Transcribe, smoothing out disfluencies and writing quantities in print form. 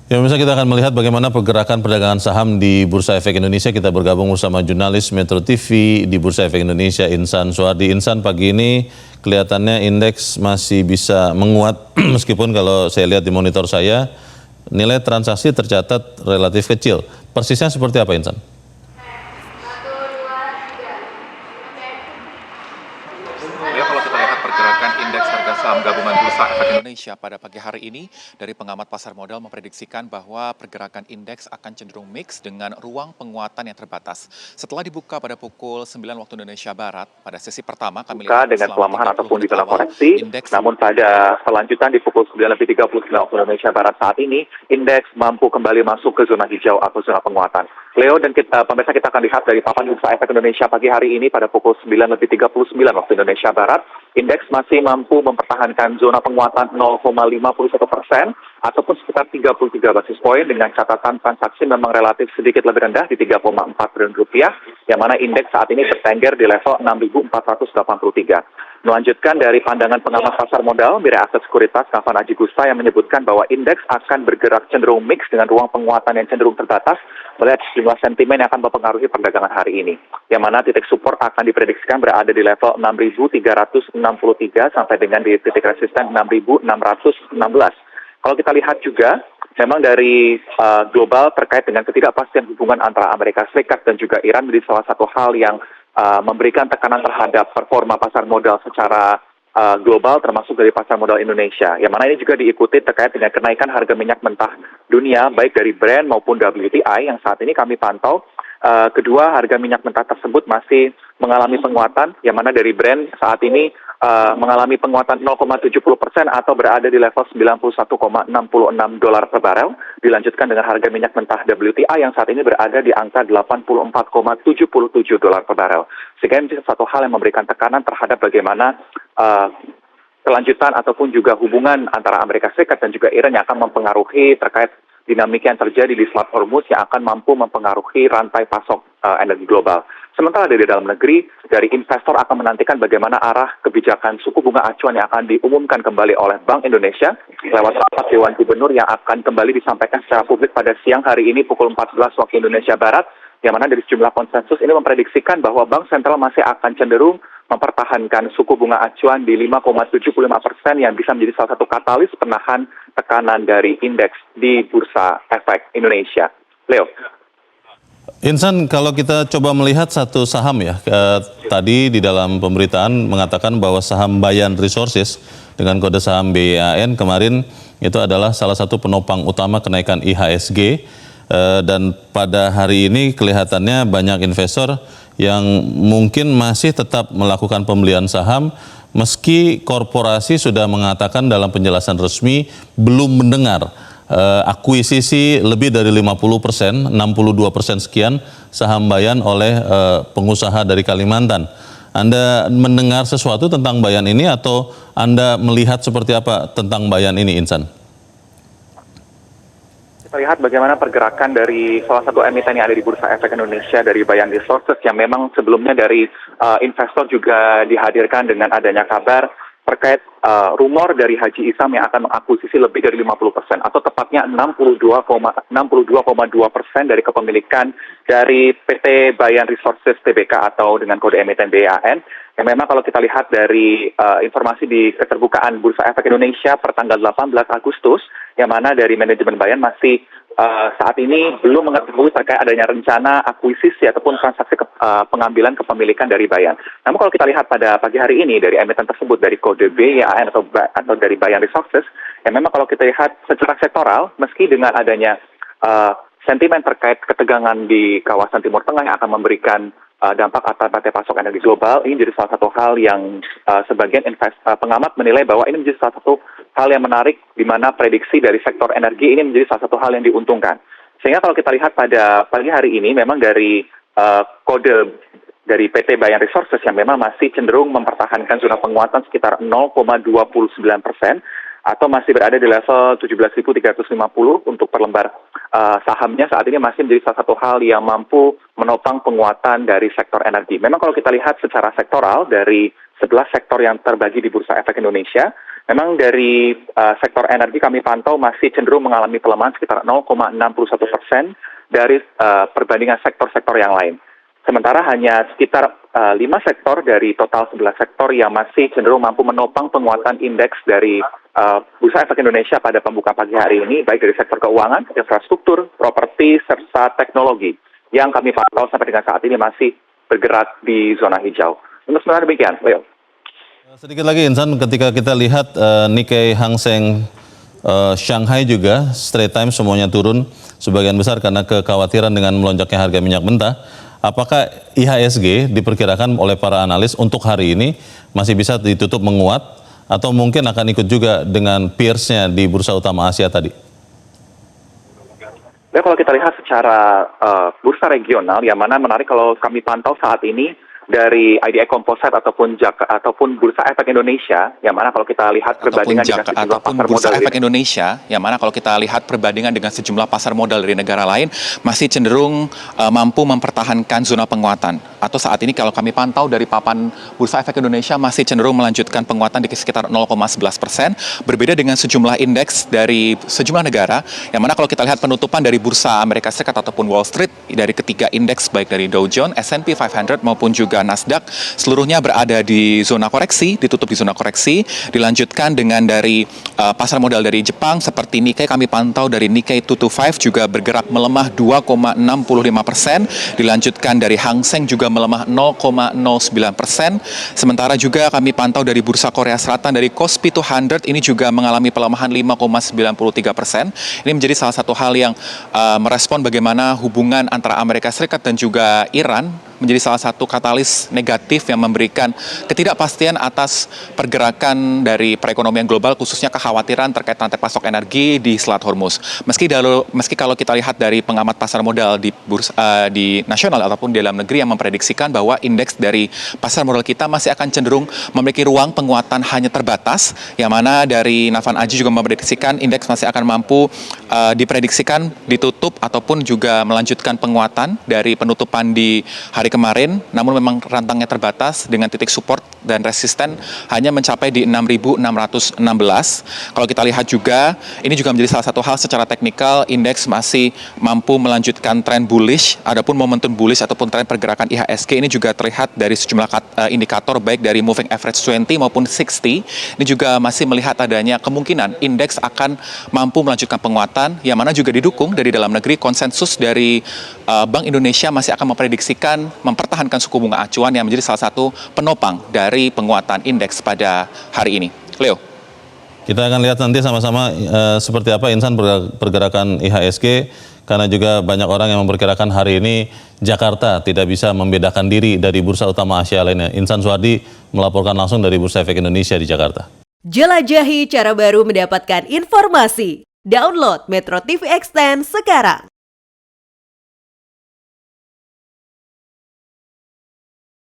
Ya, pemirsa, kita akan melihat bagaimana pergerakan perdagangan saham di Bursa Efek Indonesia. Kita bergabung bersama jurnalis Metro TV di Bursa Efek Indonesia, Insan Suhardi. Insan, pagi ini kelihatannya indeks masih bisa menguat meskipun kalau saya lihat di monitor saya, nilai transaksi tercatat relatif kecil. Persisnya seperti apa, Insan? Kalau kita lihat pergerakan indeks harga saham gabungan Bursa Efek Indonesia pada pagi hari ini, dari pengamat pasar modal memprediksikan bahwa pergerakan indeks akan cenderung mix dengan ruang penguatan yang terbatas. Setelah dibuka pada pukul 9 waktu Indonesia Barat, pada sesi pertama kami lihat dengan pelemahan ataupun di zona koreksi, indeks, namun pada selanjutan di pukul 9.39 waktu Indonesia Barat saat ini, indeks mampu kembali masuk ke zona hijau atau zona penguatan. Leo dan pemirsa, kita akan lihat dari papan Bursa Efek Indonesia pagi hari ini pada pukul 9.39 waktu Indonesia Barat, indeks masih mampu mempertahankan zona penguatan 0,51% ataupun sekitar 33 basis poin dengan catatan transaksi memang relatif sedikit lebih rendah di 3,4 triliun rupiah, yang mana indeks saat ini bertengger di level 6.483. Melanjutkan dari pandangan pengamat pasar modal, Mirae Asset Sekuritas, Kavan Aji Gusta, yang menyebutkan bahwa indeks akan bergerak cenderung mix dengan ruang penguatan yang cenderung terbatas melihat sejumlah sentimen yang akan mempengaruhi perdagangan hari ini. Yang mana titik support akan diprediksikan berada di level 6.363 sampai dengan di titik resisten 6.616. Kalau kita lihat juga, memang dari global terkait dengan ketidakpastian hubungan antara Amerika Serikat dan juga Iran menjadi salah satu hal yang memberikan tekanan terhadap performa pasar modal secara global, termasuk dari pasar modal Indonesia. Yang mana ini juga diikuti terkait dengan kenaikan harga minyak mentah dunia, baik dari Brent maupun WTI, yang saat ini kami pantau. Kedua, harga minyak mentah tersebut masih mengalami penguatan, yang mana dari Brent saat ini mengalami penguatan 0,70% atau berada di level 91,66 dolar per barel, dilanjutkan dengan harga minyak mentah WTI yang saat ini berada di angka 84,77 dolar per barel. Sehingga ini satu hal yang memberikan tekanan terhadap bagaimana kelanjutan ataupun juga hubungan antara Amerika Serikat dan juga Iran yang akan mempengaruhi terkait dinamika yang terjadi di Selat Hormuz yang akan mampu mempengaruhi rantai pasok energi global. Sementara dari dalam negeri, dari investor akan menantikan bagaimana arah kebijakan suku bunga acuan yang akan diumumkan kembali oleh Bank Indonesia lewat rapat Dewan Gubernur yang akan kembali disampaikan secara publik pada siang hari ini pukul 14 waktu Indonesia Barat, yang mana dari sejumlah konsensus ini memprediksikan bahwa Bank Sentral masih akan cenderung mempertahankan suku bunga acuan di 5,75% yang bisa menjadi salah satu katalis penahan tekanan dari indeks di Bursa Efek Indonesia. Leo. Insan, kalau kita coba melihat satu saham ya, tadi di dalam pemberitaan mengatakan bahwa saham Bayan Resources dengan kode saham BYAN kemarin itu adalah salah satu penopang utama kenaikan IHSG, dan pada hari ini kelihatannya banyak investor yang mungkin masih tetap melakukan pembelian saham meski korporasi sudah mengatakan dalam penjelasan resmi belum mendengar akuisisi lebih dari 50%, 62% sekian saham Bayan oleh pengusaha dari Kalimantan. Anda mendengar sesuatu tentang Bayan ini atau Anda melihat seperti apa tentang Bayan ini, Insan? Kita lihat bagaimana pergerakan dari salah satu emiten yang ada di Bursa Efek Indonesia dari Bayan Resources yang memang sebelumnya dari investor juga dihadirkan dengan adanya kabar terkait rumor dari Haji Isam yang akan mengakuisisi lebih dari 50% atau tepatnya 62,2% dari kepemilikan dari PT Bayan Resources Tbk atau dengan kode emiten BAN. Yang memang kalau kita lihat dari informasi di keterbukaan Bursa Efek Indonesia pertanggal 18 Agustus, yang mana dari manajemen Bayan masih saat ini belum mengetahui terkait adanya rencana akuisisi ataupun transaksi pengambilan kepemilikan dari Bayan. Namun kalau kita lihat pada pagi hari ini dari emiten tersebut dari kode BYAN atau dari Bayan Resources, yang memang kalau kita lihat secara sektoral, meski dengan adanya sentimen terkait ketegangan di kawasan Timur Tengah yang akan memberikan dampak atas rantai pasok energi global, ini menjadi salah satu hal yang sebagian pengamat menilai bahwa ini menjadi salah satu hal yang menarik di mana prediksi dari sektor energi ini menjadi salah satu hal yang diuntungkan. Sehingga kalau kita lihat pada pagi hari ini memang dari kode dari PT Bayan Resources yang memang masih cenderung mempertahankan zona penguatan sekitar 0,29% atau masih berada di level 17.350 untuk per lembar sahamnya saat ini masih menjadi salah satu hal yang mampu menopang penguatan dari sektor energi. Memang kalau kita lihat secara sektoral dari 11 sektor yang terbagi di Bursa Efek Indonesia, Memang dari sektor energi kami pantau masih cenderung mengalami pelemahan sekitar 0,61% dari perbandingan sektor-sektor yang lain. Sementara hanya sekitar 5 sektor dari total 11 sektor yang masih cenderung mampu menopang penguatan indeks dari Bursa Efek Indonesia pada pembukaan pagi hari ini, baik dari sektor keuangan, infrastruktur, properti, serta teknologi, yang kami pantau sampai dengan saat ini masih bergerak di zona hijau. Untuk sementara demikian, Leo. Sedikit lagi Insan, ketika kita lihat Nikkei, Hang Seng, Shanghai juga Straits Times semuanya turun sebagian besar karena kekhawatiran dengan melonjaknya harga minyak mentah. Apakah IHSG diperkirakan oleh para analis untuk hari ini masih bisa ditutup menguat atau mungkin akan ikut juga dengan peers-nya di bursa utama Asia tadi? Ya, kalau kita lihat secara bursa regional, yang mana menarik kalau kami pantau saat ini dari IDX Composite ataupun Bursa Efek Indonesia, yang mana kalau kita lihat perbandingan dengan sejumlah pasar Bursa modal Efek Indonesia, yang mana kalau kita lihat perbandingan dengan sejumlah pasar modal dari negara lain masih cenderung mampu mempertahankan zona penguatan. Atau saat ini kalau kami pantau dari papan Bursa Efek Indonesia masih cenderung melanjutkan penguatan di sekitar 0,11%, berbeda dengan sejumlah indeks dari sejumlah negara, yang mana kalau kita lihat penutupan dari Bursa Amerika Serikat ataupun Wall Street, dari ketiga indeks baik dari Dow Jones, S&P 500 maupun juga Nasdaq, seluruhnya berada di zona koreksi, ditutup di zona koreksi. Dilanjutkan dengan dari pasar modal dari Jepang seperti Nikkei, kami pantau dari Nikkei 225 juga bergerak melemah 2,65%. Dilanjutkan dari Hang Seng juga melemah 0,09%. Sementara juga kami pantau dari Bursa Korea Selatan dari Kospi 200 ini juga mengalami pelemahan 5,93%. Ini menjadi salah satu hal yang merespon bagaimana hubungan antara Amerika Serikat dan juga Iran menjadi salah satu katalis negatif yang memberikan ketidakpastian atas pergerakan dari perekonomian global, khususnya kekhawatiran terkait rantai pasok energi di Selat Hormuz. Meski kalau kita lihat dari pengamat pasar modal di di nasional ataupun di dalam negeri yang memprediksikan bahwa indeks dari pasar modal kita masih akan cenderung memiliki ruang penguatan hanya terbatas, yang mana dari Navan Aji juga memprediksikan indeks masih akan mampu diprediksikan ditutup ataupun juga melanjutkan penguatan dari penutupan di hari kemarin, namun memang rentangnya terbatas dengan titik support dan resisten hanya mencapai di 6.616. Kalau kita lihat juga, ini juga menjadi salah satu hal secara teknikal, indeks masih mampu melanjutkan tren bullish, adapun momentum bullish ataupun tren pergerakan IHSG ini juga terlihat dari sejumlah indikator baik dari moving average 20 maupun 60. Ini juga masih melihat adanya kemungkinan indeks akan mampu melanjutkan penguatan, yang mana juga didukung dari dalam negeri. Konsensus dari Bank Indonesia masih akan mempertahankan suku bunga acuan yang menjadi salah satu penopang dari penguatan indeks pada hari ini. Leo. Kita akan lihat nanti sama-sama seperti apa Insan pergerakan IHSG, karena juga banyak orang yang memperkirakan hari ini Jakarta tidak bisa membedakan diri dari bursa utama Asia lainnya. Insan Suwardi melaporkan langsung dari Bursa Efek Indonesia di Jakarta. Jelajahi cara baru mendapatkan informasi. Download Metro TV Extend sekarang.